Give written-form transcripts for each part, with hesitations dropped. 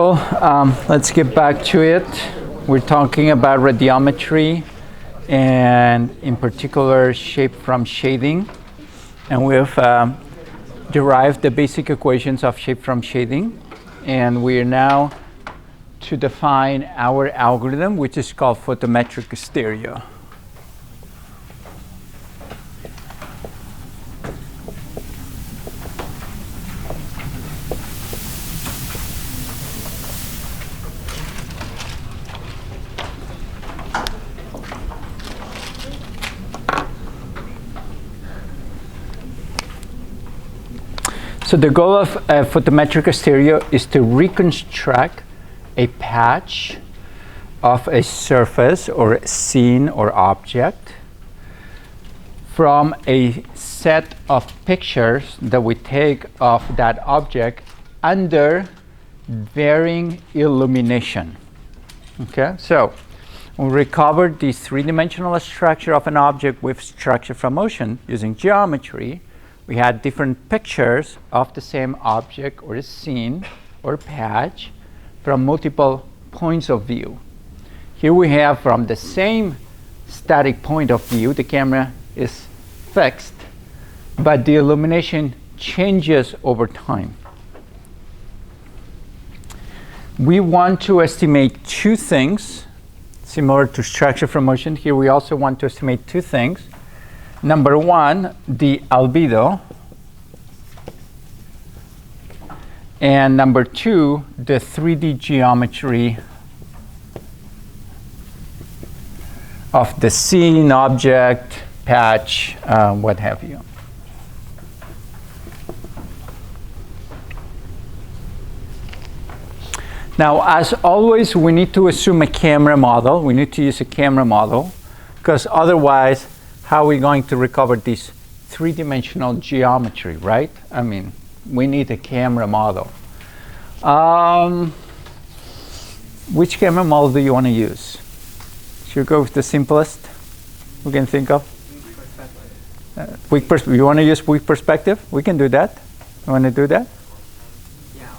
Let's get back to it. We're talking about radiometry and in particular shape from shading. And we've derived the basic equations of shape from shading. And we are now to define our algorithm, which is called photometric stereo. So the goal of photometric stereo is to reconstruct a patch of a surface or a scene or object from a set of pictures that we take of that object under varying illumination. Okay, so we recovered the three-dimensional structure of an object with structure from motion using geometry. We had different pictures of the same object or a scene or patch from multiple points of view. Here we have from the same static point of view, the camera is fixed, but the illumination changes over time. We want to estimate two things, similar to structure from motion. Here we also want to estimate two things. Number one, the albedo, and number two, the 3D geometry of the scene, object, patch, what have you. Now, as always, we need to assume a camera model. We need to use a camera model, because otherwise, how are we going to recover this three-dimensional geometry, right? I mean, we need a camera model. Which camera model do you want to use? Should we go with the simplest we can think of? Weak perspective. You want to use weak perspective? We can do that. You want to do that? Yeah,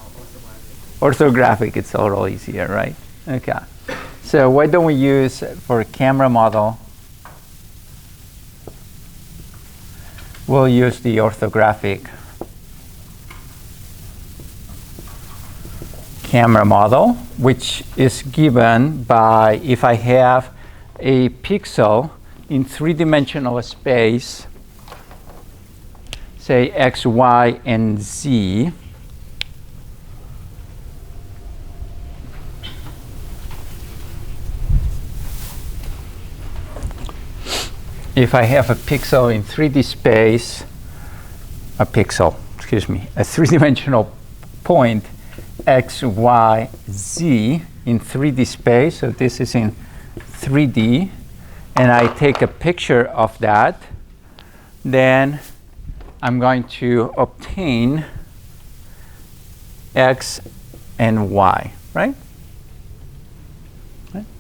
orthographic. It's a little easier, right? Okay. So why don't we use, for a camera model, we'll use the orthographic camera model, which is given by, if I have a pixel in three-dimensional space, say x, y, and z, if I have a pixel in 3D space, a three-dimensional point, x, y, z in 3D space, so this is in 3D, and I take a picture of that, then I'm going to obtain x and y, right?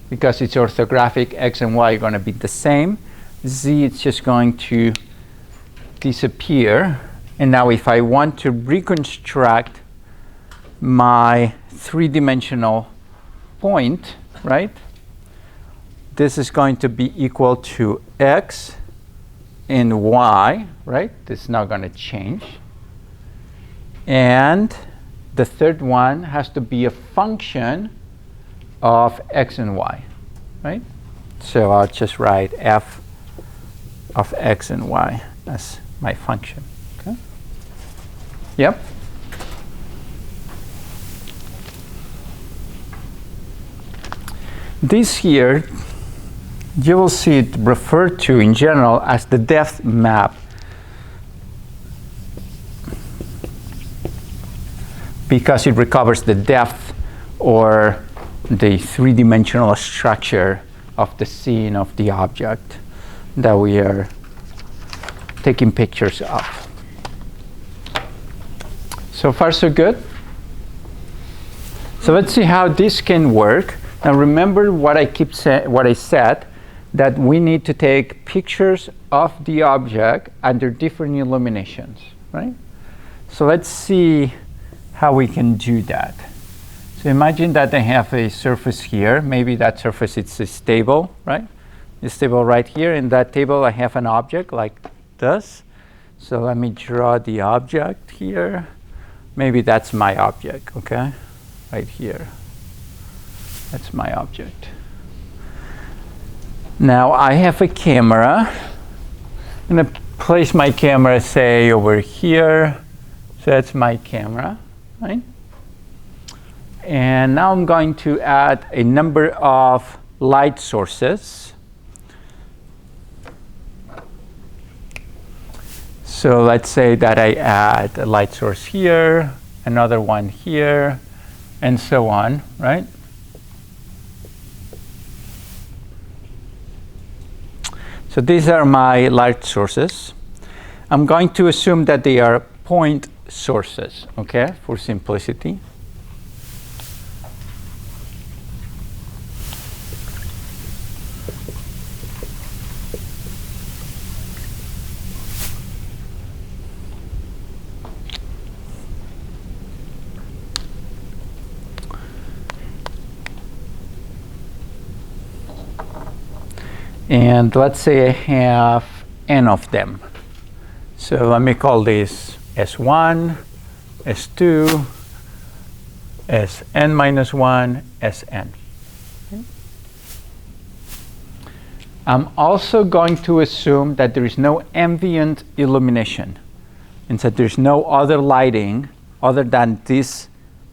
Because it's orthographic, x and y are going to be the same. Z, it's just going to disappear. And now if I want to reconstruct my three-dimensional point, right? This is going to be equal to x and y, right? This is not going to change. And the third one has to be a function of x and y, right? So I'll just write f of x and y as my function. Okay? Yep. This here, you will see it referred to in general as the depth map, because it recovers the depth or the three-dimensional structure of the scene of the object that we are taking pictures of. So far, so good. So let's see how this can work. Now remember what I said, that we need to take pictures of the object under different illuminations, right? So let's see how we can do that. So imagine that I have a surface here. Maybe that surface is stable, right? It's stable right here. In that table, I have an object like this. So let me draw the object here. Maybe that's my object, okay? Right here. That's my object. Now I have a camera. I'm going to place my camera, say, over here. So that's my camera, right? And now I'm going to add a number of light sources. So let's say that I add a light source here, another one here, and so on, right? So these are my light sources. I'm going to assume that they are point sources, okay, for simplicity. And let's say I have n of them. So let me call this S1, S2, Sn minus 1, Sn. Okay. I'm also going to assume that there is no ambient illumination, and that there's no other lighting other than these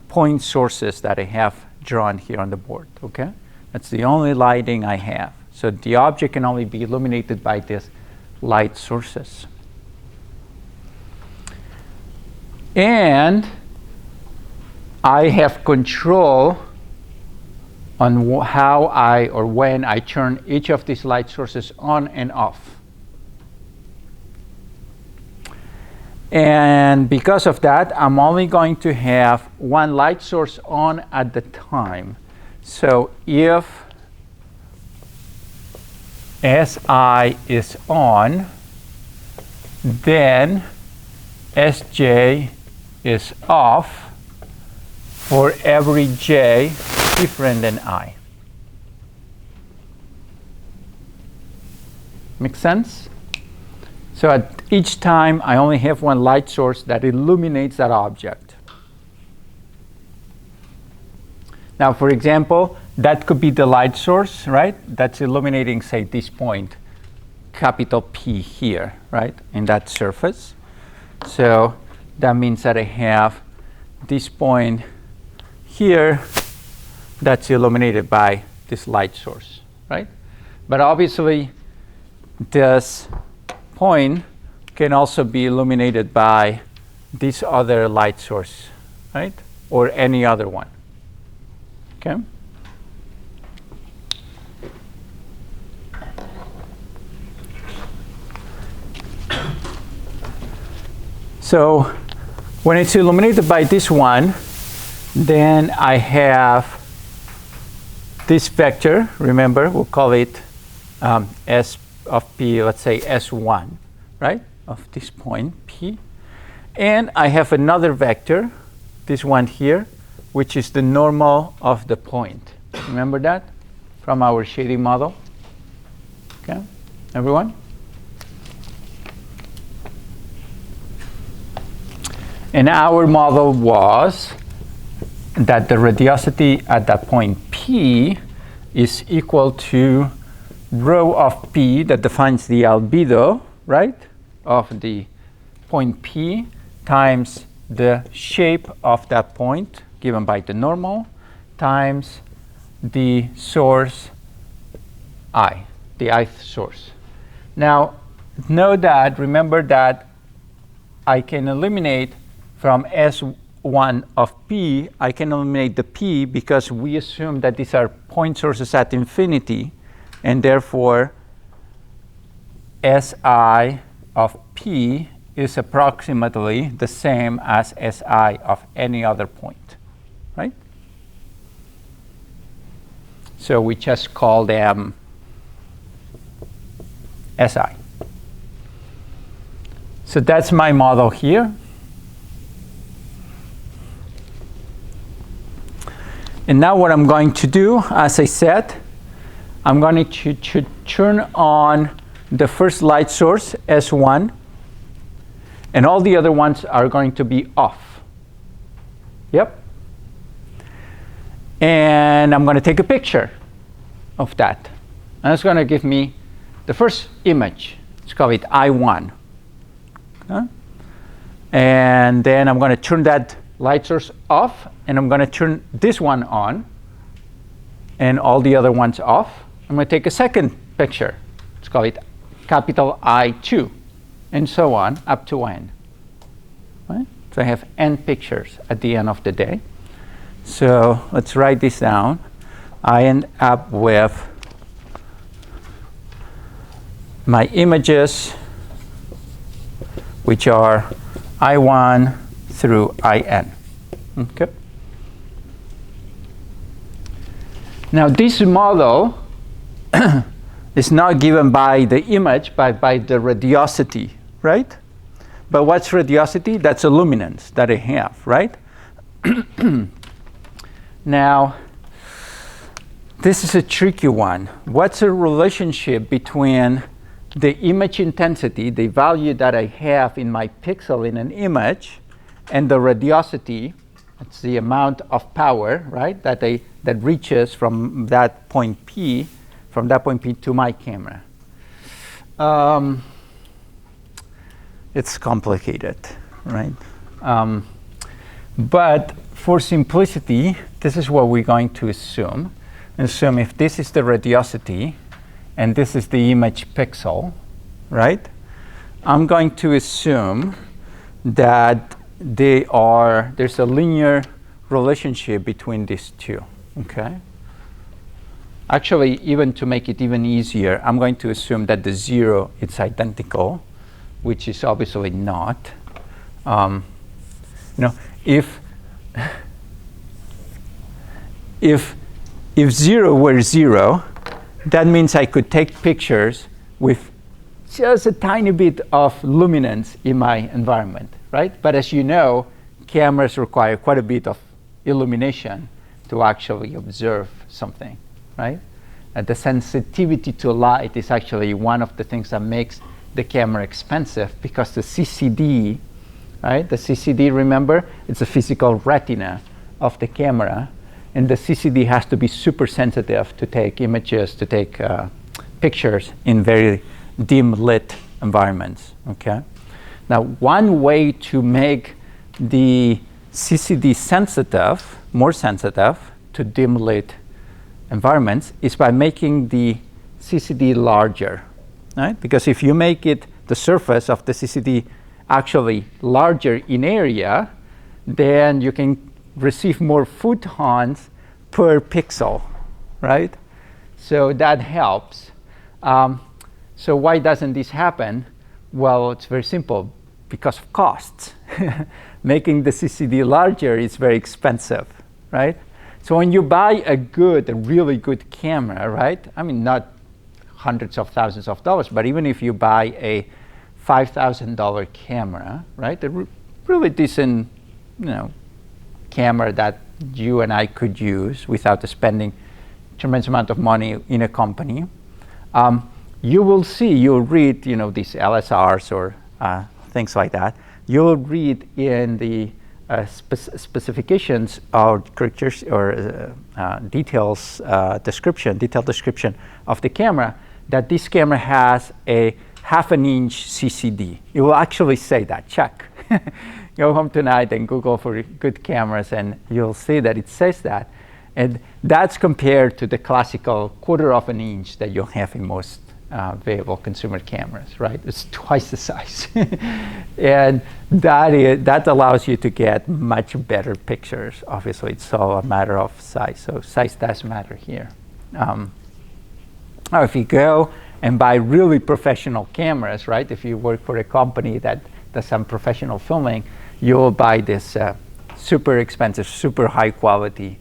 point sources that I have drawn here on the board. Okay, that's the only lighting I have. So the object can only be illuminated by these light sources. And I have control on how or when I turn each of these light sources on and off. And because of that, I'm only going to have one light source on at the time. So if Si is on, then Sj is off for every j different than I. Make sense? So at each time, I only have one light source that illuminates that object. Now, for example, that could be the light source, right? That's illuminating, say, this point, capital P here, right, in that surface. So that means that I have this point here that's illuminated by this light source, right? But obviously, this point can also be illuminated by this other light source, right? Or any other one, okay? So when it's illuminated by this one, then I have this vector. Remember, we'll call it S of P, let's say S1, right, of this point, P. And I have another vector, this one here, which is the normal of the point. Remember that from our shading model? Okay, everyone? And our model was that the radiosity at that point P is equal to rho of P that defines the albedo, right, of the point P times the shape of that point given by the normal times the source I, the ith source. Now, remember that I can eliminate from S1 of P, I can eliminate the P because we assume that these are point sources at infinity, and therefore Si of P is approximately the same as Si of any other point, right? So we just call them Si. So that's my model here. And now what I'm going to do, as I said, I'm going to turn on the first light source, S1, and all the other ones are going to be off. Yep. And I'm going to take a picture of that. And it's going to give me the first image. Let's call it I1. Okay. And then I'm going to turn that light source off, and I'm going to turn this one on, and all the other ones off. I'm going to take a second picture. Let's call it capital I2, and so on up to n. Right? So I have n pictures at the end of the day. So let's write this down. I end up with my images, which are I1 through IN. Okay. Now this model is not given by the image, but by the radiosity, right? But what's radiosity? That's a luminance that I have, right? Now, this is a tricky one. What's the relationship between the image intensity, the value that I have in my pixel in an image, and the radiosity? It's the amount of power, right, that reaches from that point P, to my camera. It's complicated, right? But for simplicity, this is what we're going to assume. Assume if this is the radiosity and this is the image pixel, right? I'm going to assume that there's a linear relationship between these two, okay? Actually, even to make it even easier, I'm going to assume that the zero is identical, which is obviously not. If zero were zero, that means I could take pictures with just a tiny bit of luminance in my environment, right? But as you know, cameras require quite a bit of illumination to actually observe something, right? The sensitivity to light is actually one of the things that makes the camera expensive, because the CCD, right? The CCD, remember, it's a physical retina of the camera, and the CCD has to be super sensitive to take images, to take pictures in very dim lit environments, okay? Now, one way to make the CCD sensitive, more sensitive to dim lit environments, is by making the CCD larger, right? Because if you make it, the surface of the CCD actually larger in area, then you can receive more photons per pixel, right? So that helps. So why doesn't this happen? Well, it's very simple, because of costs. Making the CCD larger is very expensive, right? So when you buy a really good camera, right? I mean, not hundreds of thousands of dollars, but even if you buy a $5,000 camera, right? A really decent, camera that you and I could use without spending tremendous amount of money in a company. You'll read, these LSRs or things like that. You'll read in the specifications or pictures or detailed description of the camera, that this camera has a 1/2 inch CCD. It will actually say that. Check. Go home tonight and Google for good cameras, and you'll see that it says that. And that's compared to the classical 1/4 inch that you'll have in most available consumer cameras, right? It's twice the size. And that allows you to get much better pictures. Obviously, it's all a matter of size. So size does matter here. Or if you go and buy really professional cameras, right? If you work for a company that does some professional filming, you'll buy this super expensive, super high quality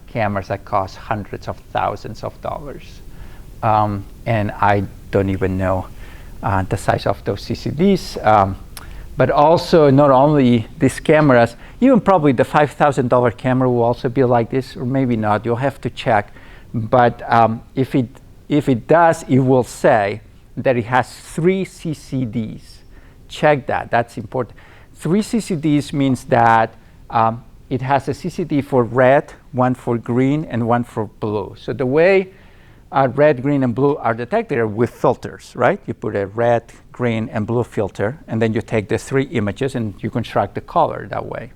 cameras that cost hundreds of thousands of dollars. And I don't even know the size of those CCDs. But also, not only these cameras, even probably the $5,000 camera will also be like this, or maybe not. You'll have to check. But if it does, it will say that it has 3 CCDs. Check that. That's important. 3 CCDs means that it has a CCD for red, 1 for green, and 1 for blue. So the way red, green, and blue are detected are with filters, right? You put a red, green, and blue filter, and then you take the 3 images and you construct the color that way.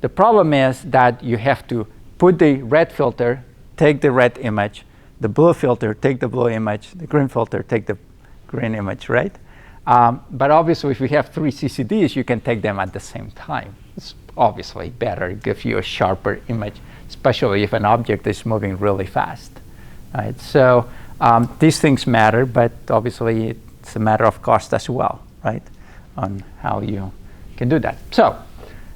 The problem is that you have to put the red filter, take the red image, the blue filter, take the blue image, the green filter, take the green image, right? But obviously, if you have 3 CCDs, you can take them at the same time. It's obviously better, it gives you a sharper image, especially if an object is moving really fast. Right? So these things matter, but obviously it's a matter of cost as well, right? On how you can do that. So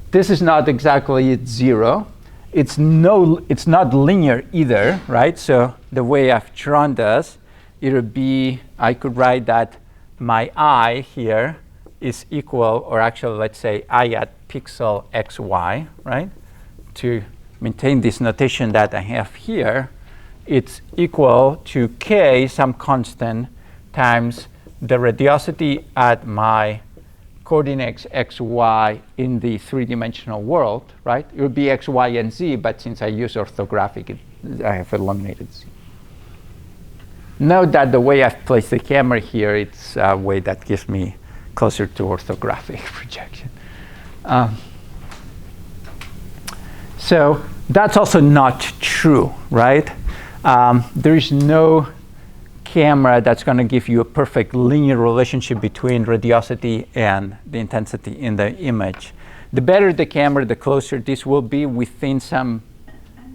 this is not exactly 0. It's not linear either, right? So the way I've drawn this, it would be, I could write that my I here is equal, or actually let's say I at pixel xy, right? To maintain this notation that I have here, it's equal to k, some constant, times the radiosity at my coordinates xy in the 3-dimensional world, right? It would be x, y, and z, but since I use orthographic, I have eliminated z. Note that the way I've placed the camera here, it's a way that gives me closer to orthographic projection. So that's also not true, right? There is no camera that's going to give you a perfect linear relationship between radiosity and the intensity in the image. The better the camera, the closer this will be within some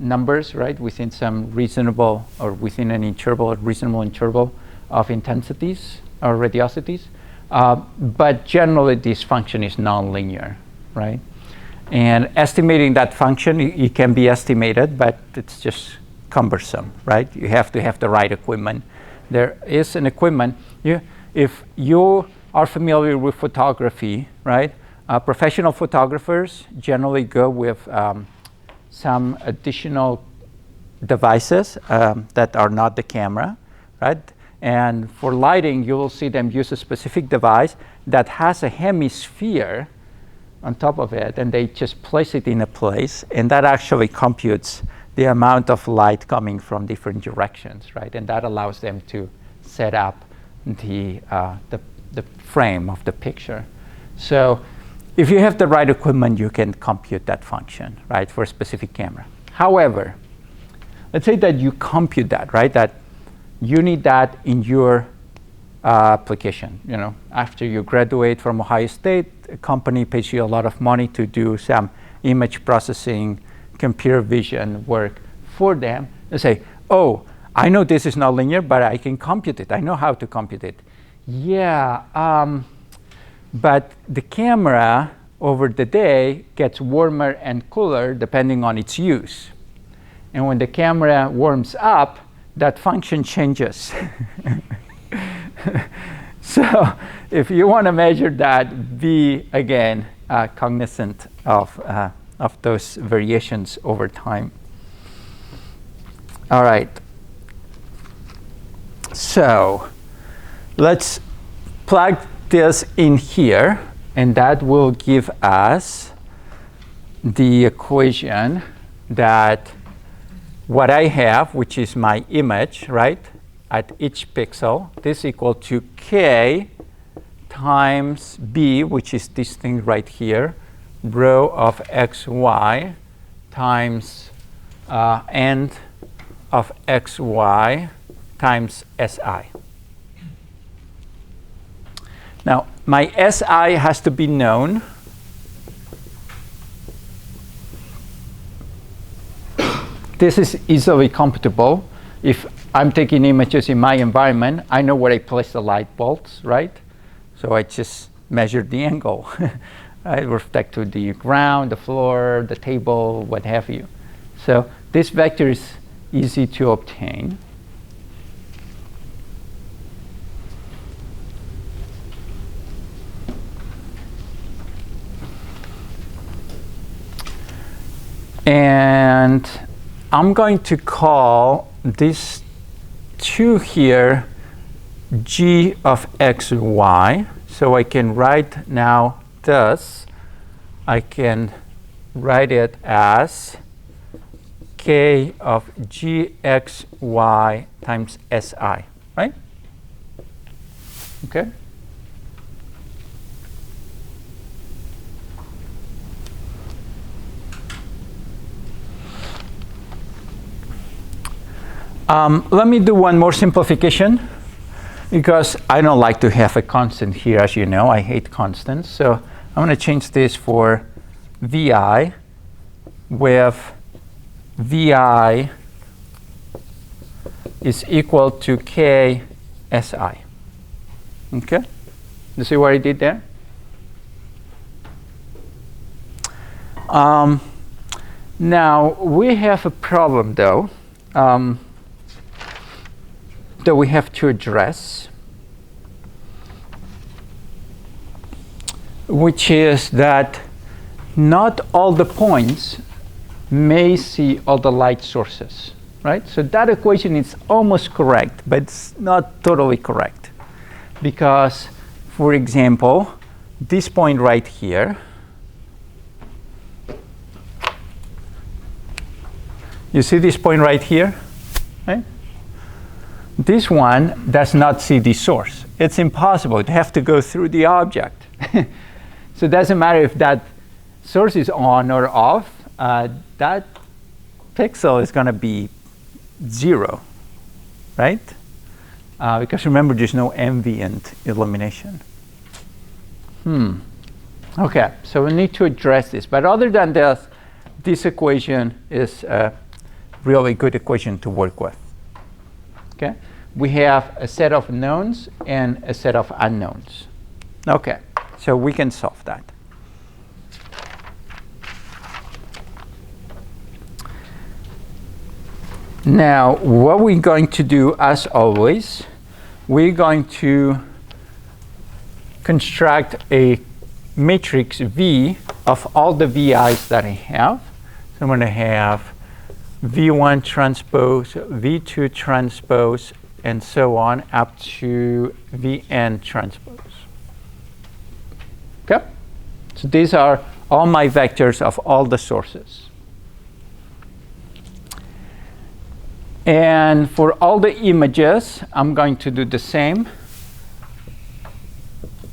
numbers, right? Within some reasonable, or within an interval, or reasonable interval of intensities or radiosities. But generally, this function is nonlinear, right? And estimating that function, it can be estimated, but it's just cumbersome, right? You have to have the right equipment. There is an equipment. If you are familiar with photography, right? Professional photographers generally go with some additional devices that are not the camera, right? And for lighting, you will see them use a specific device that has a hemisphere on top of it, and they just place it in a place, and that actually computes the amount of light coming from different directions, right? And that allows them to set up the frame of the picture. So if you have the right equipment, you can compute that function, right, for a specific camera. However, let's say that you compute that, right, that you need that in your application. You know, after you graduate from Ohio State, a company pays you a lot of money to do some image processing, computer vision work for them. They say, oh, I know this is not linear, but I can compute it. I know how to compute it. Yeah, but the camera over the day gets warmer and cooler depending on its use. And when the camera warms up, that function changes. So if you want to measure that, be, again, cognizant of those variations over time. All right. So let's plug this in here, and that will give us the equation that what I have, which is my image, right, at each pixel, this equal to k times b, which is this thing right here, rho of xy times end of xy times si. Now, my si has to be known. This is easily computable. If I'm taking images in my environment, I know where I place the light bolts, right? So I just measure the angle. I respect to the ground, the floor, the table, what have you. So this vector is easy to obtain. And I'm going to call this 2 here g of x, y. So I can write now this. I can write it as k of gxy times si, right? Okay. Let me do one more simplification, because I don't like to have a constant here, as you know. I hate constants. So I'm going to change this for vi with vi is equal to k si. Okay? You see what I did there? Now, we have a problem, though, that we have to address, which is that not all the points may see all the light sources, right? So that equation is almost correct, but it's not totally correct. Because, for example, this point right here, you see this point right here, right? This one does not see the source. It's impossible. It has to go through the object. So it doesn't matter if that source is on or off. That pixel is going to be 0, right? Because remember, there's no ambient illumination. Okay, so we need to address this. But other than this, this equation is a really good equation to work with. Okay, we have a set of knowns and a set of unknowns. Okay, so we can solve that. Now, what we're going to do, as always, we're going to construct a matrix V of all the VIs that I have. So I'm going to have V1 transpose, V2 transpose, and so on up to Vn transpose. Okay? So these are all my vectors of all the sources. And for all the images, I'm going to do the same.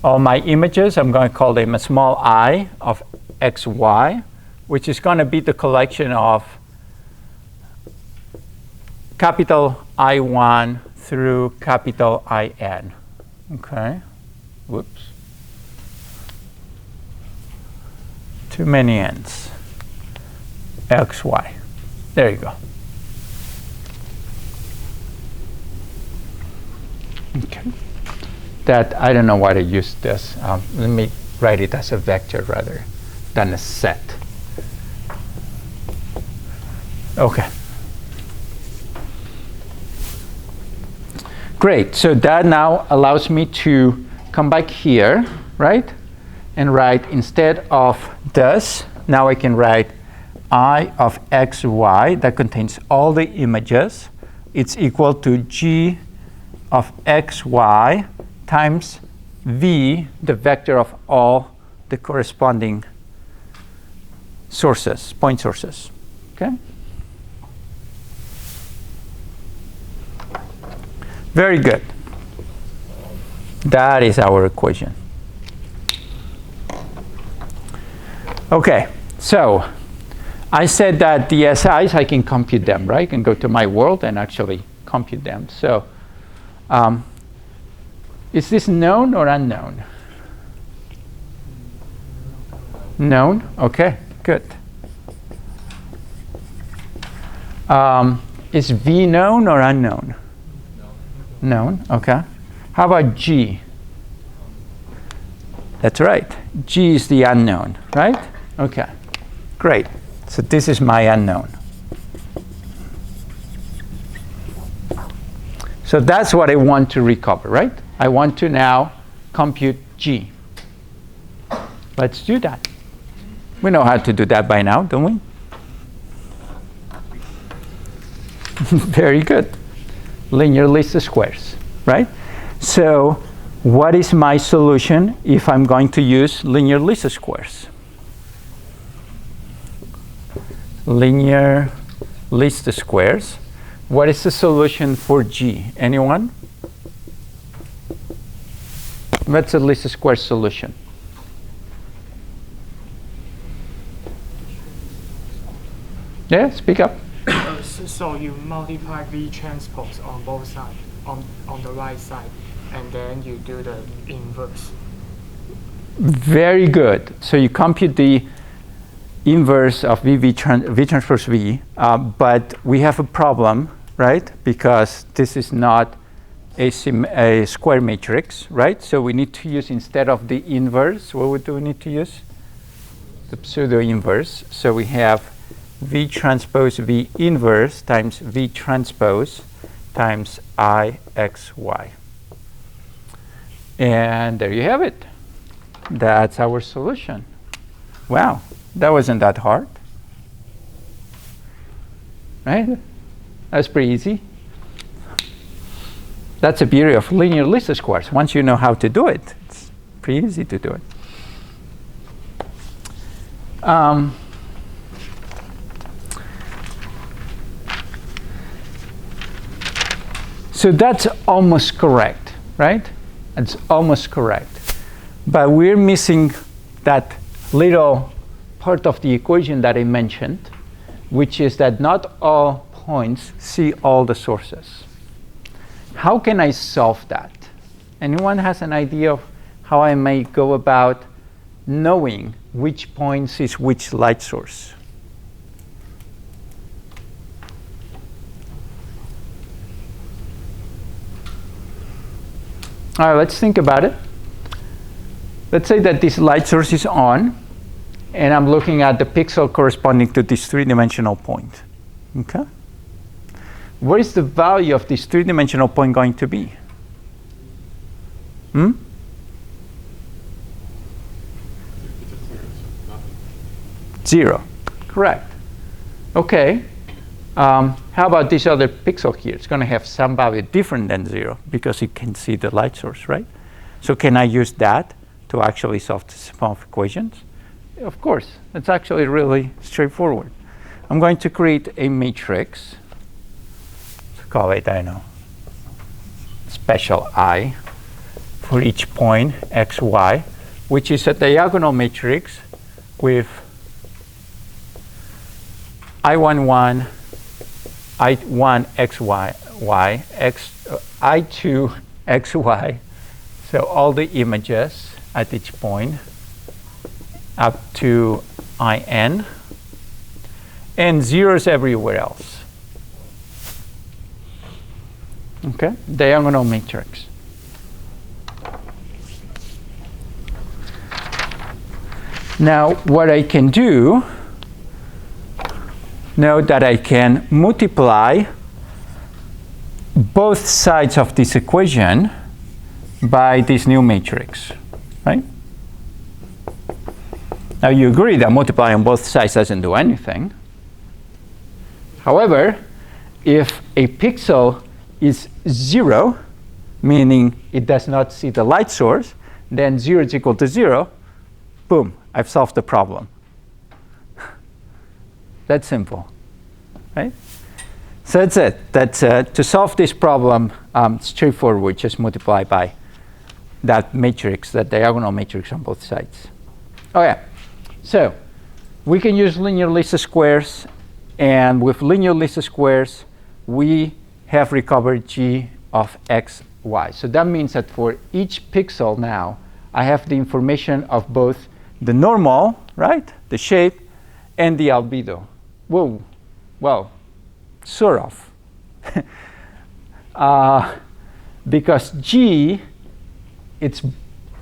All my images, I'm going to call them a small I of xy, which is going to be the collection of capital I1 through capital In. Okay. Whoops. Too many n's. xy. There you go. Okay. That, I don't know why I used this. Let me write it as a vector rather than a set. Okay. Great. So that now allows me to come back here, right? And write, instead of this, now I can write I of xy that contains all the images. It's equal to g of xy times v, the vector of all the corresponding sources, point sources. Okay? Very good. That is our equation. Okay, so I said that the SIs, I can compute them, right? I can go to my world and actually compute them. So is this known or unknown? Known. Okay, good. Is V known or unknown? Known. Okay. How about G? That's right. G is the unknown, right? Okay. Great. So this is my unknown. So that's what I want to recover, right? I want to now compute G. Let's do that. We know how to do that by now, don't we? Very good. Linear least squares, right? So what is my solution if I'm going to use linear least squares? Linear least squares. What is the solution for G? Anyone? What's the least square solution? Yeah, speak up. So you multiply V transpose on both sides, on the right side, and then you do the inverse. Very good. So you compute the inverse of V transpose V, but we have a problem, right? Because this is not a square matrix, right? So we need to use, instead of the inverse, what do we need to use? The pseudo inverse. So we have V transpose V inverse times V transpose times IXY. And there you have it. That's our solution. Wow, that wasn't that hard. Right? That's pretty easy. That's the beauty of linear least squares. Once you know how to do it, it's pretty easy to do it. So that's almost correct, right? It's almost correct. But we're missing that little part of the equation that I mentioned, which is that not all points see all the sources. How can I solve that? Anyone has an idea of how I may go about knowing which point sees which light source? All right, let's think about it. Let's say that this light source is on, and I'm looking at the pixel corresponding to this three-dimensional point. Okay? What is the value of this three-dimensional point going to be? Zero. Correct. Okay. How about this other pixel here? It's going to have some value different than 0 because it can see the light source, right? So can I use that to actually solve this form of equations? Of course. It's actually really straightforward. I'm going to create a matrix. Let's call it, I don't know, special I for each point x, y, which is a diagonal matrix with I11, I1 x, y, y, I2 x, y. So all the images at each point up to IN, and zeros everywhere else. Okay, diagonal matrix. Now, what I can do, note that I can multiply both sides of this equation by this new matrix, right? Now, you agree that multiplying both sides doesn't do anything. However, if a pixel is 0, meaning it does not see the light source, then 0 is equal to 0. Boom, I've solved the problem. That's simple, right? So that's it. That's to solve this problem, straightforward. We just multiply by that matrix, that diagonal matrix on both sides. Oh yeah. So we can use linear least squares, and with linear least squares, we have recovered G of x, y. So that means that for each pixel now, I have the information of both the normal, right, the shape, and the albedo. Whoa, well, sort of. Because G, it's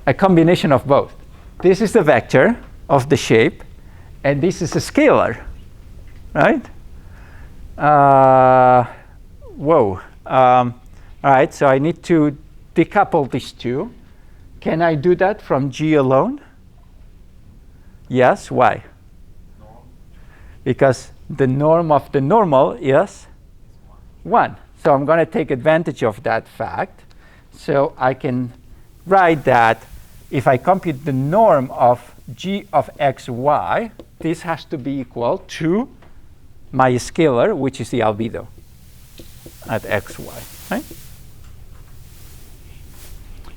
a combination of both. This is the vector of the shape, and this is a scalar, right? Whoa. All right, so I need to decouple these two. Can I do that from G alone? Yes, why? Because the norm of the normal is 1. So I'm going to take advantage of that fact. So I can write that if I compute the norm of g of x, y, this has to be equal to my scalar, which is the albedo at x, y. Right?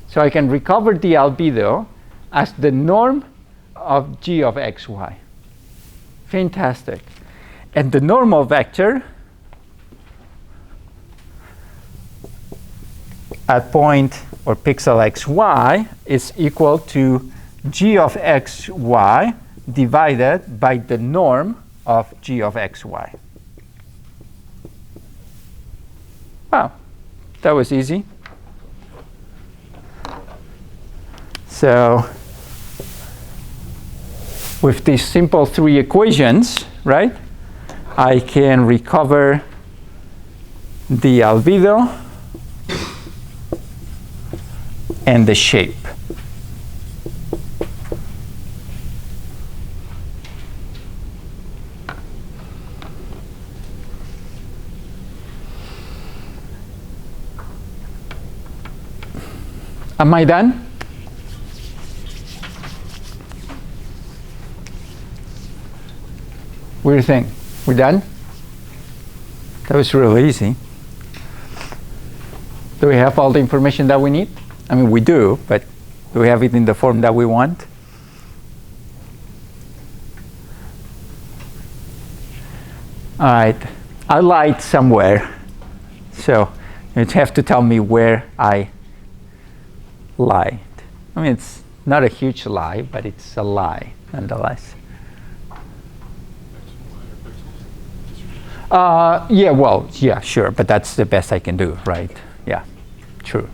So I can recover the albedo as the norm of g of x, y. Fantastic. And the normal vector at point or pixel x, y is equal to g of x, y divided by the norm of g of x, y. Wow, that was easy. So with these simple 3 equations, right, I can recover the albedo and the shape. Am I done? What do you think? We're done? That was really easy. Do we have all the information that we need? I mean, we do, but do we have it in the form that we want? All right. I lied somewhere. So you have to tell me where I lied. I mean, it's not a huge lie, but it's a lie nonetheless. Yeah, well, yeah, sure, but that's the best I can do, right? Yeah, true.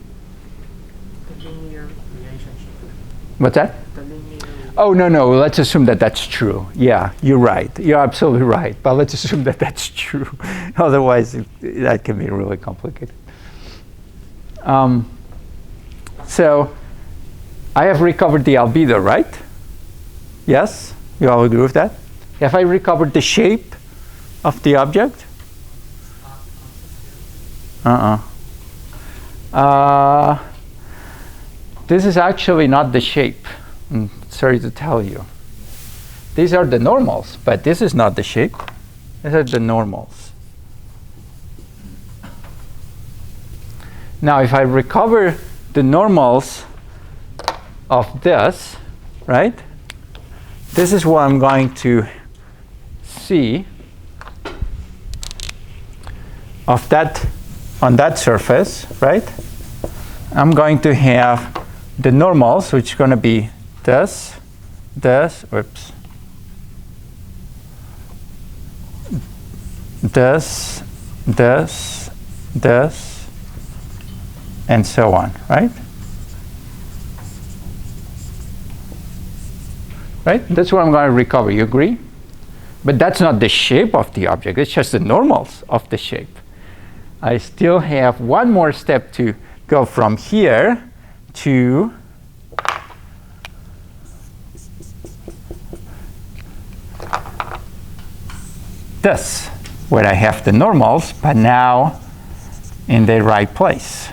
The linear relationship. What's that? The linear. Oh, no, let's assume that that's true. Yeah, you're right. You're absolutely right. But let's assume that that's true. Otherwise, that can be really complicated. So I have recovered the albedo, right? Yes? You all agree with that? Have I recovered the shape of the object? This is actually not the shape. I'm sorry to tell you. These are the normals, but this is not the shape. These are the normals. Now, if I recover the normals of this, right? This is what I'm going to see of that on that surface, right? I'm going to have the normals, which is going to be this, this, and so on, right? Right? That's what I'm going to recover. You agree? But that's not the shape of the object. It's just the normals of the shape. I still have one more step to go from here to this, where I have the normals, but now in the right place.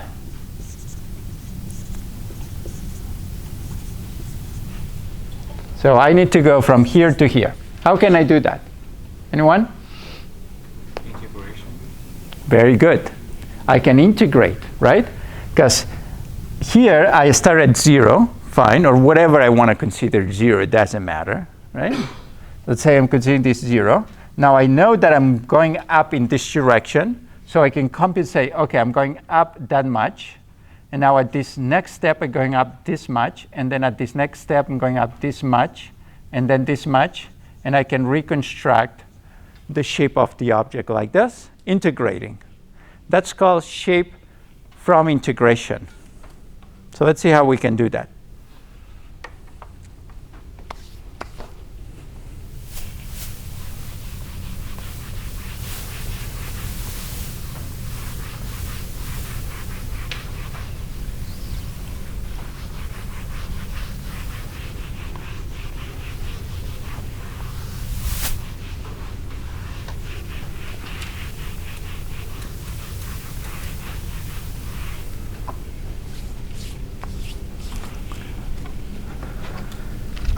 So I need to go from here to here. How can I do that? Anyone? Integration. Very good. I can integrate, right? Because here I start at 0, fine, or whatever I want to consider 0, it doesn't matter, right? Let's say I'm considering this 0. Now I know that I'm going up in this direction, so I can compensate, okay, I'm going up that much. And now at this next step, I'm going up this much. And then at this next step, I'm going up this much. And then this much. And I can reconstruct the shape of the object like this, integrating. That's called shape from integration. So let's see how we can do that.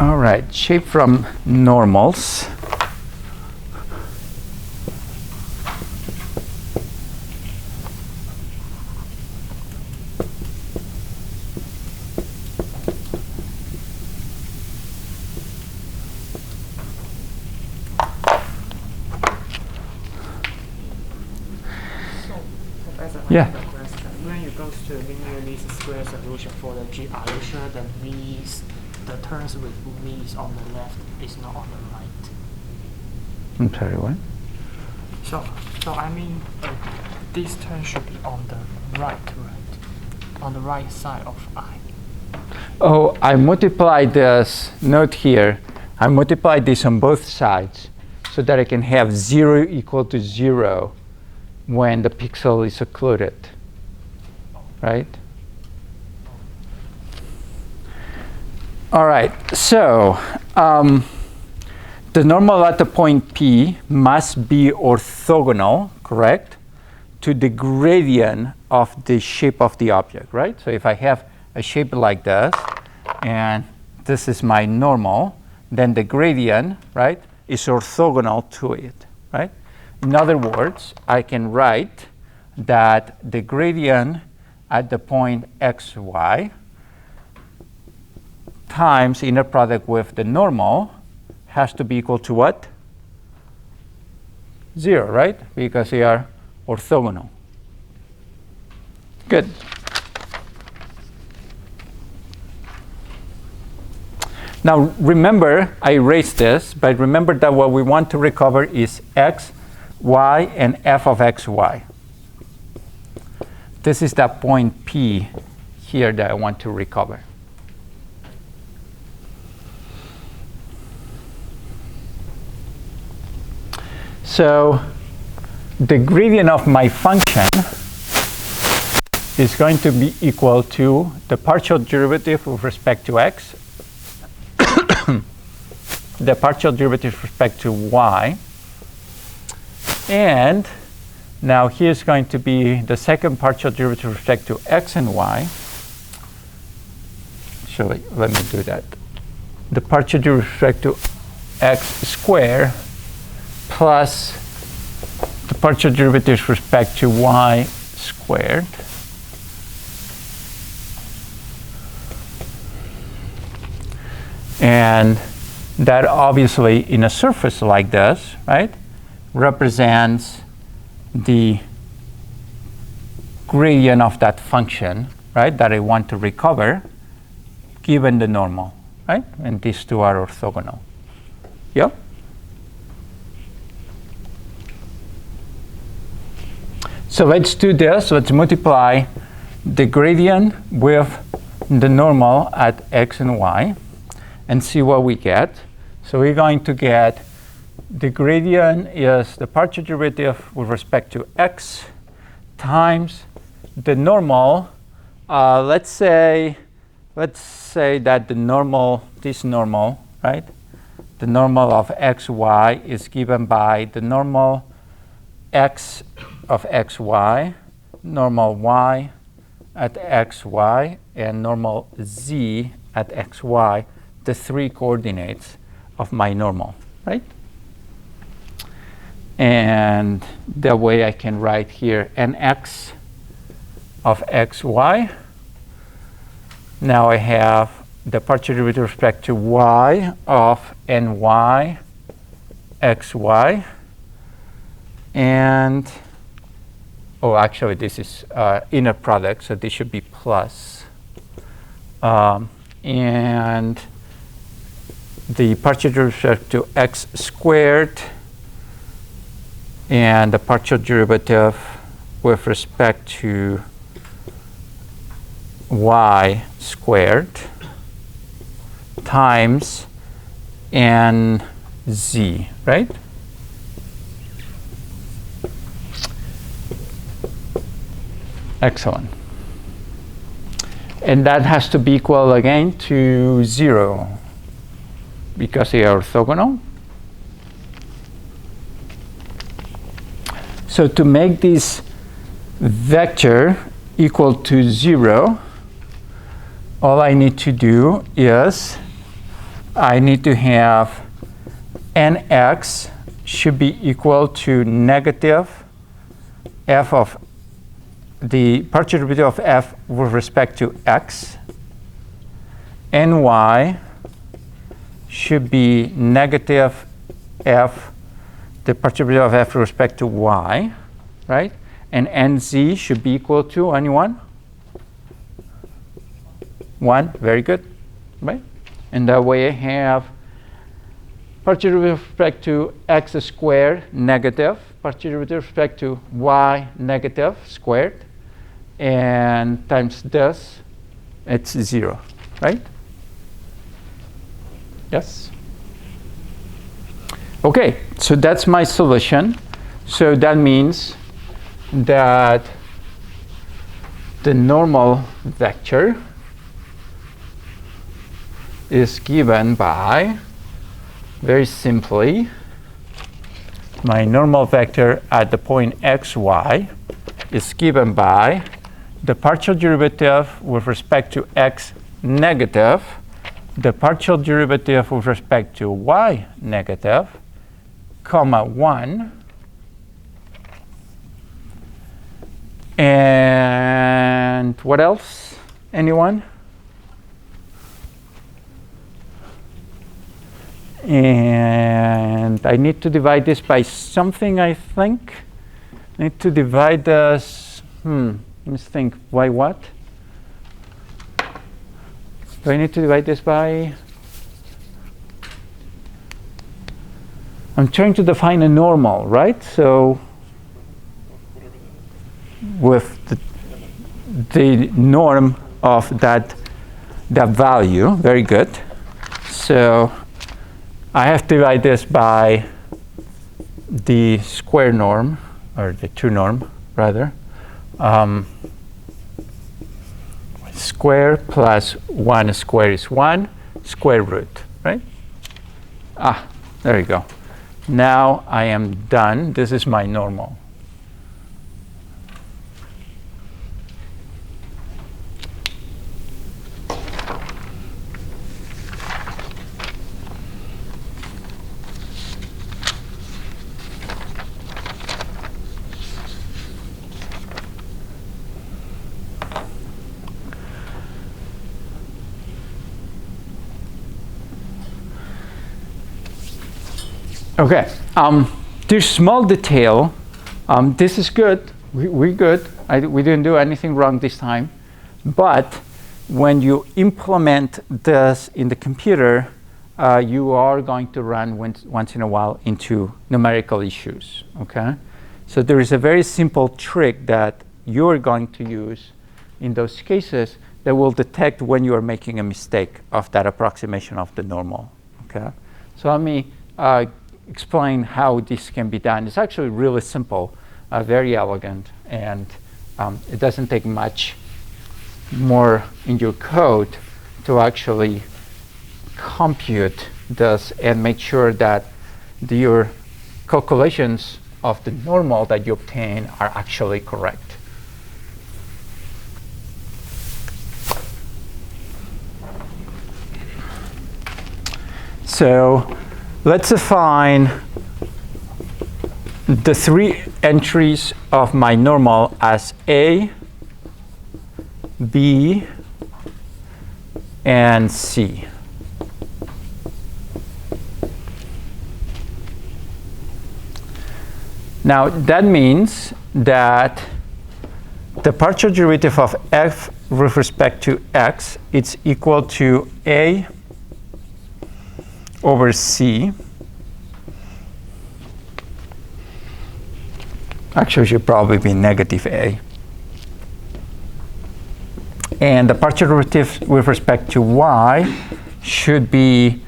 All right, shape from normals. Yeah. When you go to linear least square solution for the G, are you sure the terms with me's on the left is not on the right? I'm sorry, what? So I mean, this term should be on the right? On the right side of I. Oh, I multiplied this, note here, I multiplied this on both sides so that I can have 0 equal to 0 when the pixel is occluded, right? All right, so the normal at the point P must be orthogonal, correct, to the gradient of the shape of the object, right? So if I have a shape like this, and this is my normal, then the gradient, right, is orthogonal to it, right? In other words, I can write that the gradient at the point xy times inner product with the normal has to be equal to what? 0, right? Because they are orthogonal. Good. Now remember, I erased this, but remember that what we want to recover is x, y, and f of xy. This is that point P here that I want to recover. So the gradient of my function is going to be equal to the partial derivative with respect to x, the partial derivative with respect to y, and now here's going to be the second partial derivative with respect to x and y. Actually, let me do that. The partial derivative with respect to x squared plus the partial derivative with respect to y squared. And that obviously in a surface like this, right, represents the gradient of that function, right, that I want to recover given the normal, right? And these two are orthogonal. Yep. So let's do this. Let's multiply the gradient with the normal at x and y and see what we get. So we're going to get the gradient is the partial derivative with respect to x times the normal. Let's say that the normal, this normal, right? The normal of xy is given by the normal x of xy, normal y at xy, and normal z at xy, the three coordinates of my normal, right? And that way I can write here nx of xy. Now I have the partial derivative with respect to y of ny xy. And, oh, actually, this is inner product, so this should be plus. And the partial derivative with respect to x squared and the partial derivative with respect to y squared times nz, right? Excellent. And that has to be equal again to 0 because they are orthogonal. So to make this vector equal to 0, all I need to do is I need to have nx should be equal to negative f of the partial derivative of f with respect to x. Ny should be negative f, the partial derivative of f with respect to y, right? And nz should be equal to anyone? 1, very good, right? And that way I have partial derivative with respect to x squared negative, partial derivative with respect to y negative squared, and times this, it's 0, right? Yes? Okay, so that's my solution. So that means that the normal vector is given by, very simply, my normal vector at the point xy is given by the partial derivative with respect to x negative, the partial derivative with respect to y negative, comma 1, and what else? Anyone? And I need to divide this by something, I think. I need to divide this, let's think, by what? Do I need to divide this by? I'm trying to define a normal, right? So with the norm of that value, very good. So I have to divide this by the square norm, or the true norm, rather. Square plus 1 square is 1 square root, right? There you go. Now I am done. This is my normal. Okay, there's small detail. This is good. We're good. We didn't do anything wrong this time. But when you implement this in the computer, you are going to run once in a while into numerical issues. Okay, so there is a very simple trick that you're going to use in those cases that will detect when you are making a mistake of that approximation of the normal. Okay, so let me explain how this can be done. It's actually really simple, very elegant, and it doesn't take much more in your code to actually compute this and make sure that your calculations of the normal that you obtain are actually correct. So let's define the 3 entries of my normal as A, B, and C. Now that means that the partial derivative of f with respect to x is equal to A over C. Actually, it should probably be negative A. And the partial derivative with respect to y should be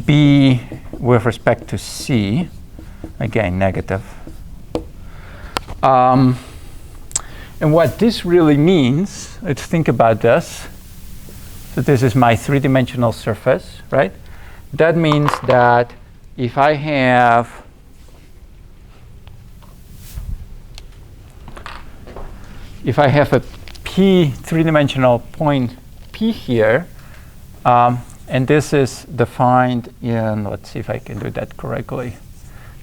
B with respect to C. Again, negative. And what this really means, let's think about this. So this is my 3-dimensional surface, right? That means that if I have a P 3-dimensional point P here, And this is defined in, let's see if I can do that correctly,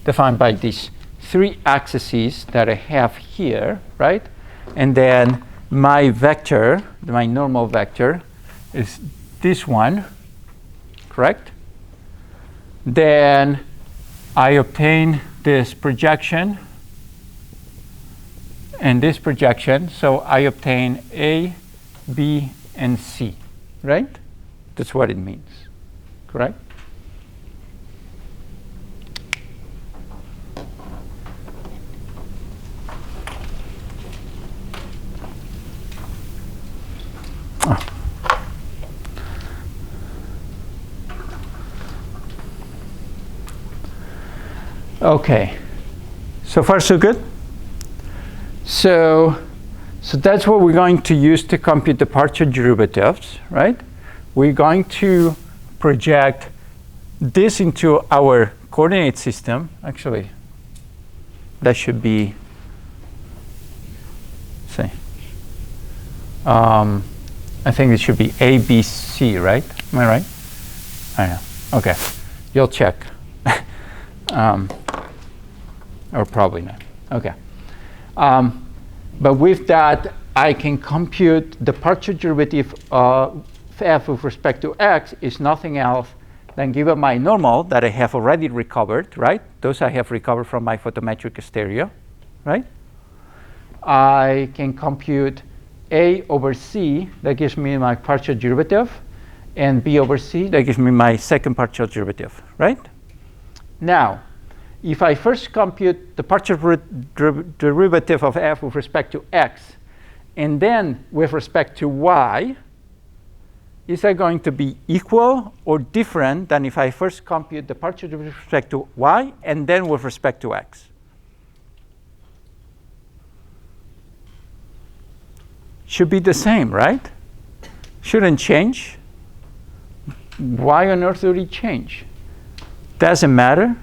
defined by these 3 axes that I have here, right? And then my vector, my normal vector, is this one, correct? Then I obtain this projection and this projection, so I obtain A, B, and C, right? That's what it means, correct? Okay, so far so good? So that's what we're going to use to compute the partial derivatives, right? We're going to project this into our coordinate system. Actually, that should be, say, I think it should be A, B, C, right? Am I right? I know. Okay, you'll check. Or probably not. Okay. But with that, I can compute the partial derivative of f with respect to x is nothing else than given my normal that I have already recovered, right? Those I have recovered from my photometric stereo, right? I can compute a over c, that gives me my partial derivative, and b over c, that gives me my second partial derivative, right? Now, if I first compute the partial derivative of f with respect to x, and then with respect to y, is that going to be equal or different than if I first compute the partial derivative with respect to y and then with respect to x? Should be the same, right? Shouldn't change. Why on earth would it change? Doesn't matter.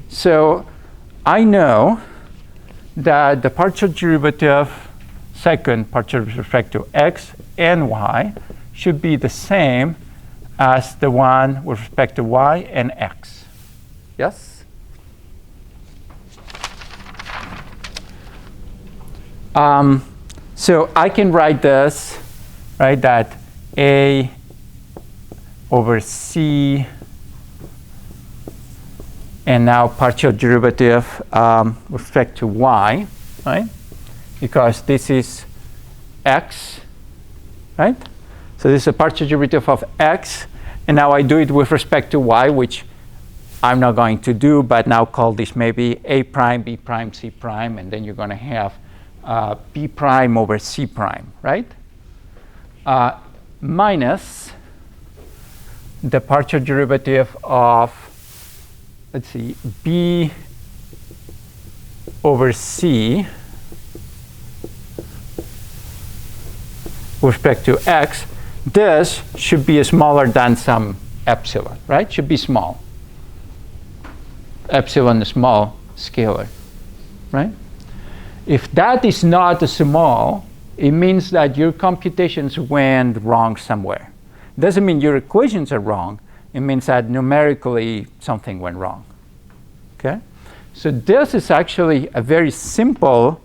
So I know that the partial derivative, second partial with respect to x and y, should be the same as the one with respect to y and x. Yes? So I can write this, right, that a over c and now partial derivative with respect to y, right? Because this is x, right? So this is a partial derivative of x, and now I do it with respect to y, which I'm not going to do, but now call this maybe a prime, b prime, c prime, and then you're going to have b prime over c prime, right? Minus the partial derivative of, let's see, b over c with respect to x. This should be smaller than some epsilon, right? Should be small. Epsilon is small scalar, right? If that is not small, it means that your computations went wrong somewhere. Doesn't mean your equations are wrong. It means that numerically something went wrong. Okay? So this is actually a very simple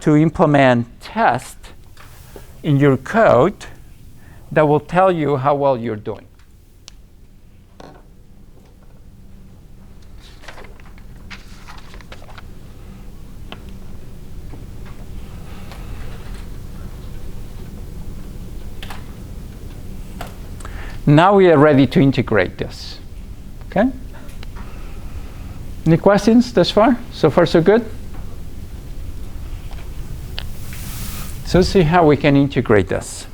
to implement test in your code that will tell you how well you're doing. Now we are ready to integrate this. Okay? Any questions thus far? So far, so good? So let's see how we can integrate this.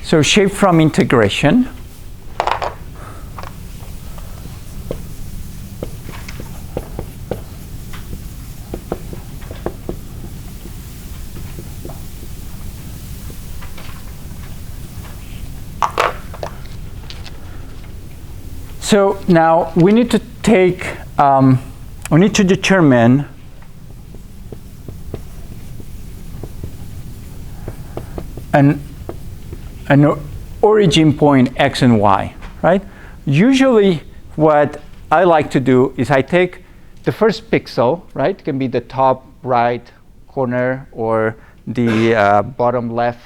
So shape from integration. So now we need to take, we need to determine an origin point x and y, right? Usually what I like to do is I take the first pixel, right? It can be the top right corner or the bottom left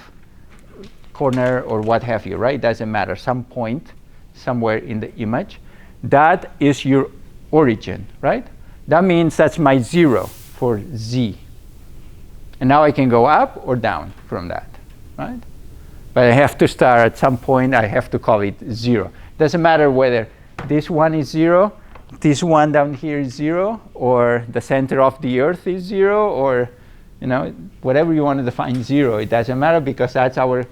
corner or what have you, right? Doesn't matter, some point somewhere in the image. That is your origin, right? That means that's my 0 for z. And now I can go up or down from that, right? But I have to start at some point, I have to call it 0. Doesn't matter whether this one is 0, this one down here is 0, or the center of the Earth is 0, or whatever you want to define 0. It doesn't matter because that's our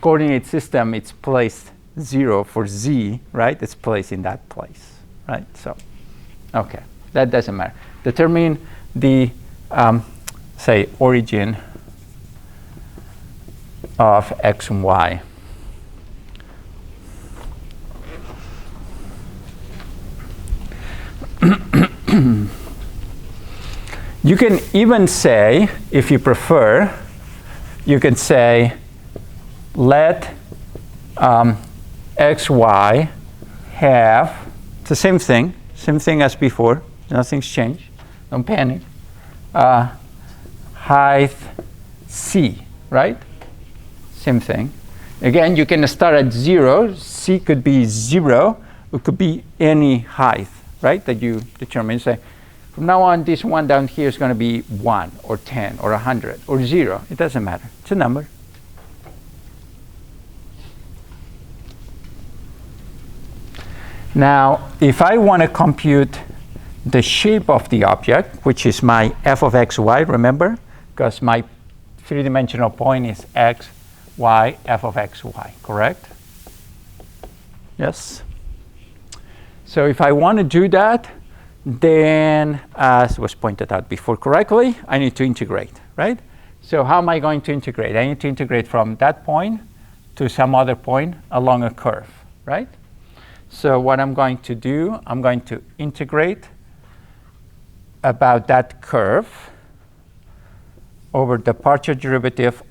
coordinate system. It's placed 0 for z, right? It's placed in that place, right? So, okay, that doesn't matter. Determine the, say, origin of x and y. You can even say, if you prefer, you can say, let x, y have, it's the same thing as before, nothing's changed, don't panic, height c, right? Same thing. Again, you can start at 0, c could be 0, it could be any height, right, that you determine. Say, from now on, this one down here is going to be 1 or 10 or 100 or 0. It doesn't matter. It's a number. Now, if I want to compute the shape of the object, which is my f of x, y, remember? Because my three-dimensional point is x, y, f of x, y, correct? Yes? So if I want to do that, then, as was pointed out before correctly, I need to integrate, right? So how am I going to integrate? I need to integrate from that point to some other point along a curve, right? So what I'm going to do, I'm going to integrate about that curve over the partial derivative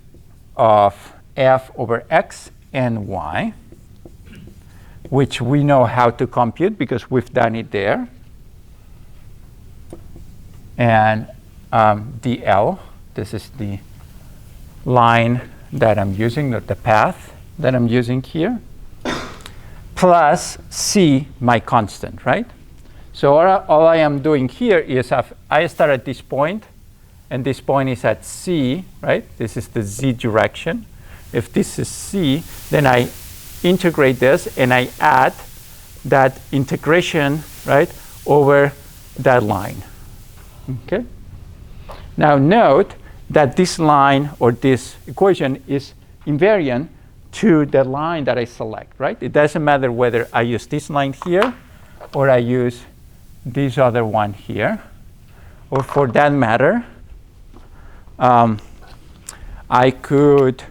of f over x and y, which we know how to compute because we've done it there. And dl, this is the line that I'm using, or the path that I'm using here, plus c, my constant, right? So all I am doing here is I start at this point, and this point is at c, right? This is the z direction. If this is c, then I integrate this, and I add that integration, right, over that line. Okay? Now note that this line or this equation is invariant to the line that I select, right? It doesn't matter whether I use this line here or I use this other one here, or for that matter, I could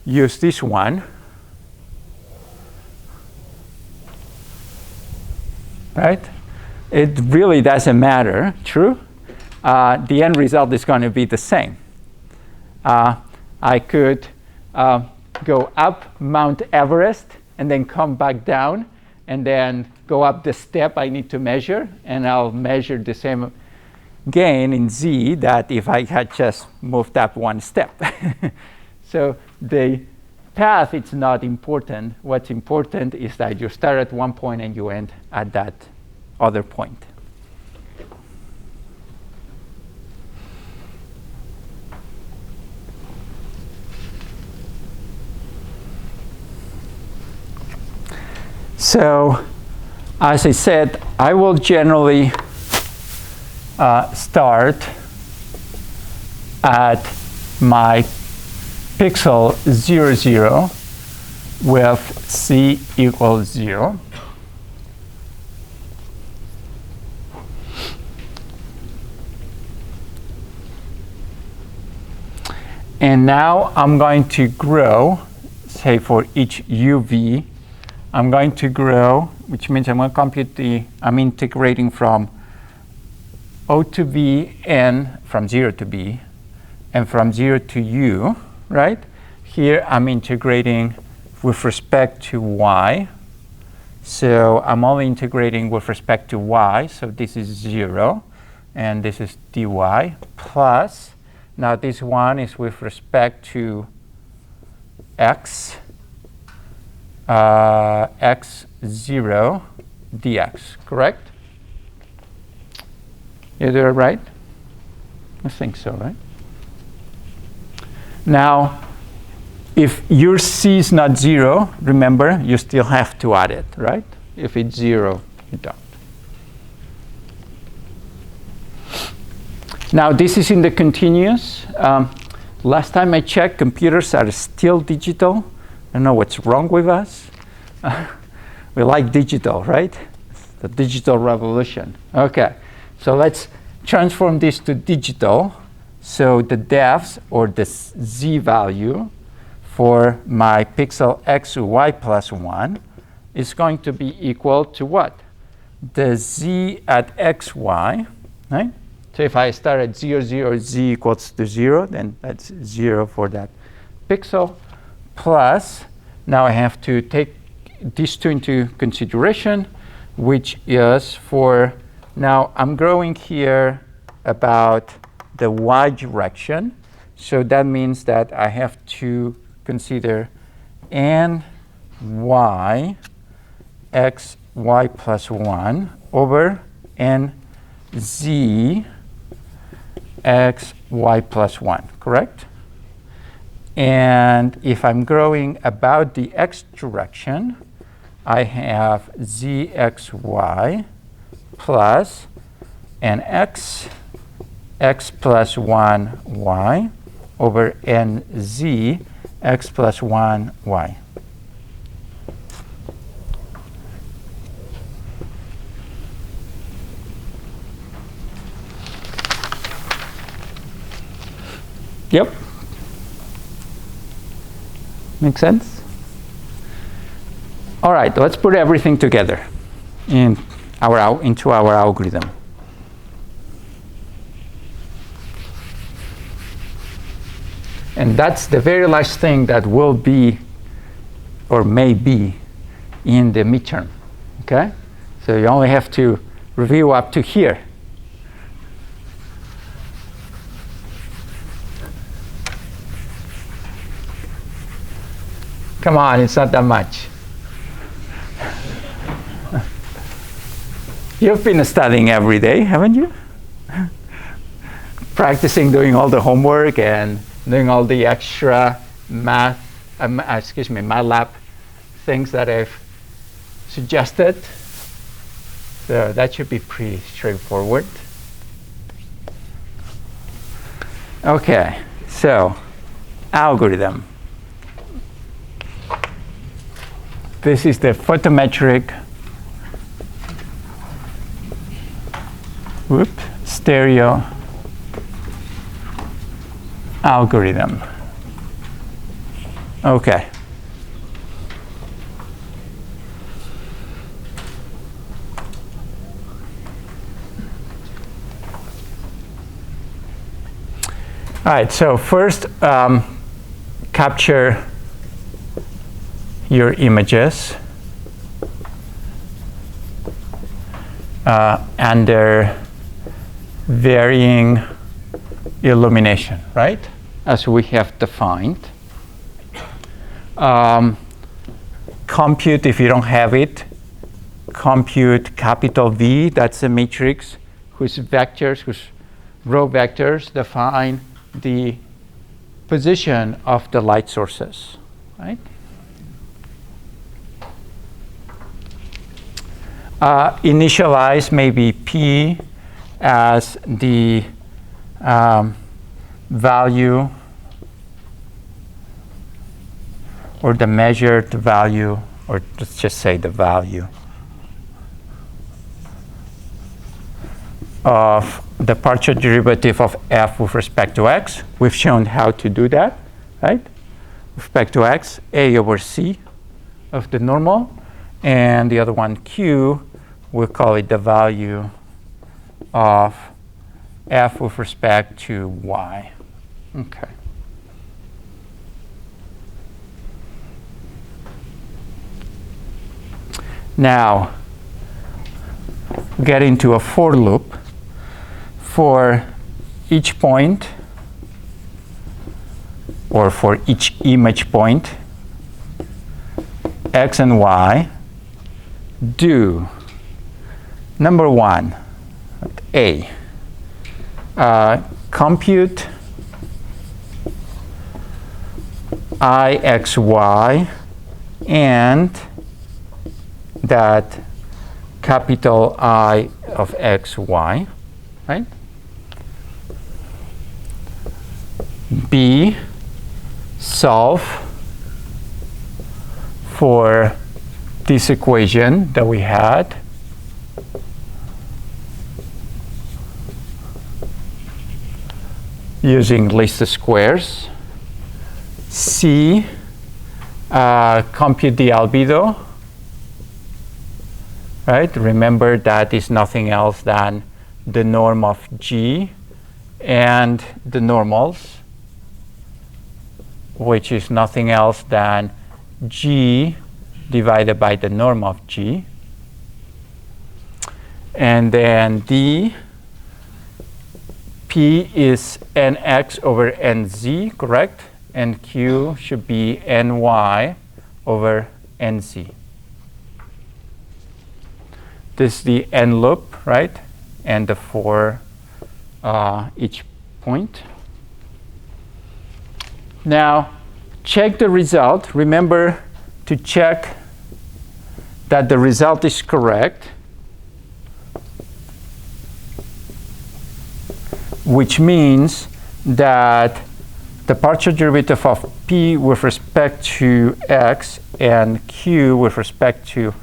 use this one, right? It really doesn't matter, true? The end result is going to be the same. I could go up Mount Everest and then come back down and then go up the step I need to measure, and I'll measure the same gain in z that if I had just moved up one step. So the path, it's not important. What's important is that you start at one point and you end at that other point. So, as I said, I will generally start at my pixel 0, 0 with c equals 0. And now I'm going to grow, say for each UV, I'm going to grow, which means I'm going to compute I'm integrating from O to B and from 0 to B and from 0 to U, right? Here I'm integrating with respect to Y. So I'm only integrating with respect to Y. So this is 0 and this is dy plus, now this one is with respect to x, x0 dx, correct? You do it right? I think so, right? Now, if your c is not 0, remember, you still have to add it, right? If it's 0, you don't. Now, this is in the continuous. Last time I checked, computers are still digital. I don't know what's wrong with us. We like digital, right? It's the digital revolution. OK, so let's transform this to digital. So the depth, or the z value, for my pixel x y plus 1 is going to be equal to what? The z at xy, right? So if I start at 0, 0, z equals to 0, then that's 0 for that pixel. Plus, now I have to take these two into consideration, which is for, now I'm growing here about the y direction. So that means that I have to consider n y x y plus 1 over n z x y plus 1, correct? And if I'm growing about the x direction, I have zxy plus n x plus 1 y over n z x plus 1 y. Yep. Make sense? All right, let's put everything together into our algorithm. And that's the very last thing that will be or may be in the midterm. Okay? So you only have to review up to here. Come on, it's not that much. You've been studying every day, haven't you? Practicing doing all the homework and doing all the extra MATLAB things that I've suggested. So that should be pretty straightforward. OK, so algorithm. This is the photometric stereo algorithm. OK. All right, so first capture your images under varying illumination, right? As we have defined. Compute, if you don't have it, compute capital V, that's a matrix whose vectors, whose row vectors define the position of the light sources, right? Initialize maybe P as the value or the measured value, or let's just say the value of the partial derivative of f with respect to x. We've shown how to do that, right? With respect to x, a over c of the normal. And the other one, Q, we'll call it the value of f with respect to y. Okay. Now, get into a for loop for each point, or for each image point, x and y, do number one, A, compute IXY and that capital I of XY, right? B, solve for this equation that we had. Using least squares. C, compute the albedo. Right? Remember that is nothing else than the norm of G and the normals, which is nothing else than G divided by the norm of G. And then D, P is nx over nz, correct? And Q should be ny over nz. This is the n loop, right? And the for each point. Now, check the result. Remember to check that the result is correct, which means that the partial derivative of p with respect to x and q with respect to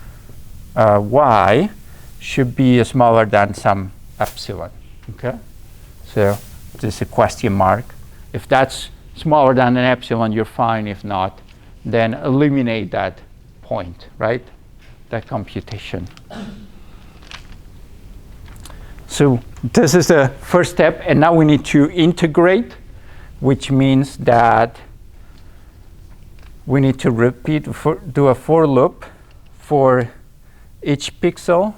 y should be smaller than some epsilon. Okay? So this is a question mark. If that's smaller than an epsilon, you're fine. If not, then eliminate that point, right? That computation. So this is the first step, and now we need to integrate, which means that we need to repeat, do a for loop for each pixel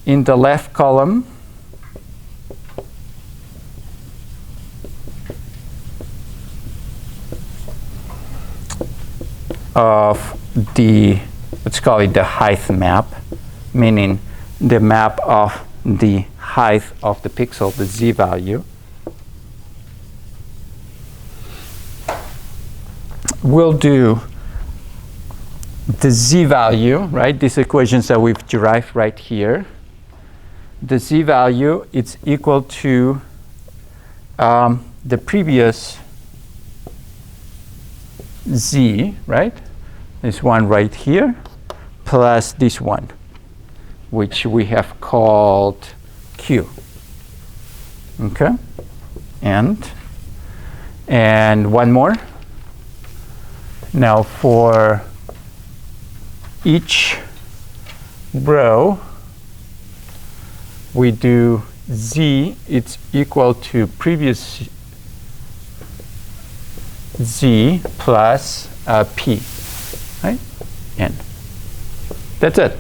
in the left column of the, let's call it the height map, meaning the map of the height of the pixel, the z value. We'll do the z value, right? These equations that we've derived right here. The z value, it's equal to the previous z, right? This one right here, plus this one, which we have called q. Okay? And one more. Now for each row, we do z, it's equal to previous z plus p, right? N. That's it.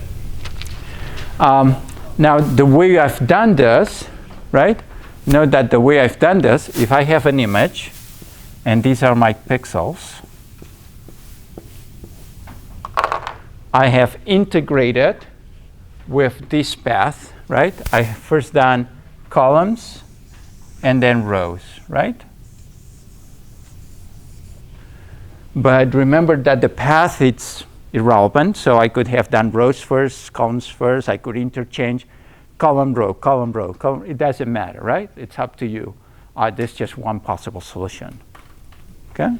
Now, the way I've done this, right? Note that the way I've done this, if I have an image, and these are my pixels, I have integrated with this path, right? I have first done columns and then rows, right? But remember that the path, it's irrelevant, so I could have done rows first, columns first. I could interchange column, row, column, row, column. It doesn't matter, right? It's up to you. There's just one possible solution. Okay?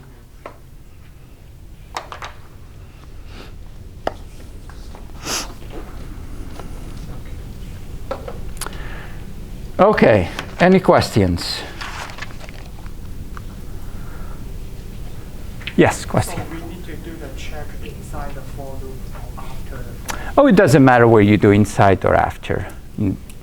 Okay, any questions? Yes, question. So we need to do the check inside the for loop or after the for loop. Oh, it doesn't matter where you do inside or after,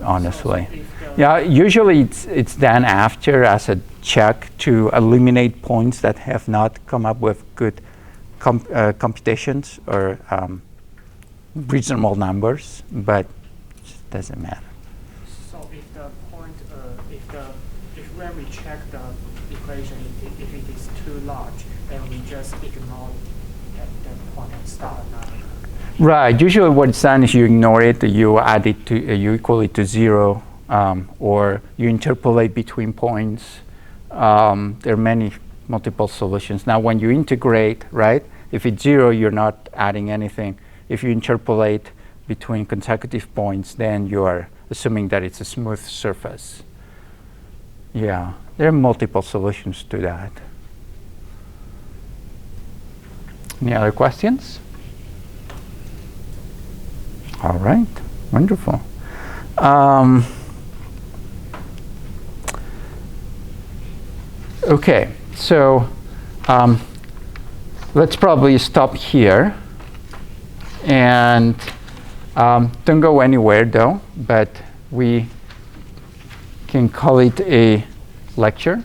honestly. So if the Yeah, usually it's done after as a check to eliminate points that have not come up with good computations or reasonable numbers, but it just doesn't matter. So if the point, if when we check the equation, if it is too large, then we just ignore that point and start another. Right. Usually, what's done is you ignore it, you add it to, you equal it to 0, or you interpolate between points. There are multiple solutions. Now, when you integrate, right? If it's 0, you're not adding anything. If you interpolate between consecutive points, then you are assuming that it's a smooth surface. Yeah, there are multiple solutions to that. Any other questions? All right, wonderful. Okay, so let's probably stop here. And don't go anywhere, though, but we can call it a lecture.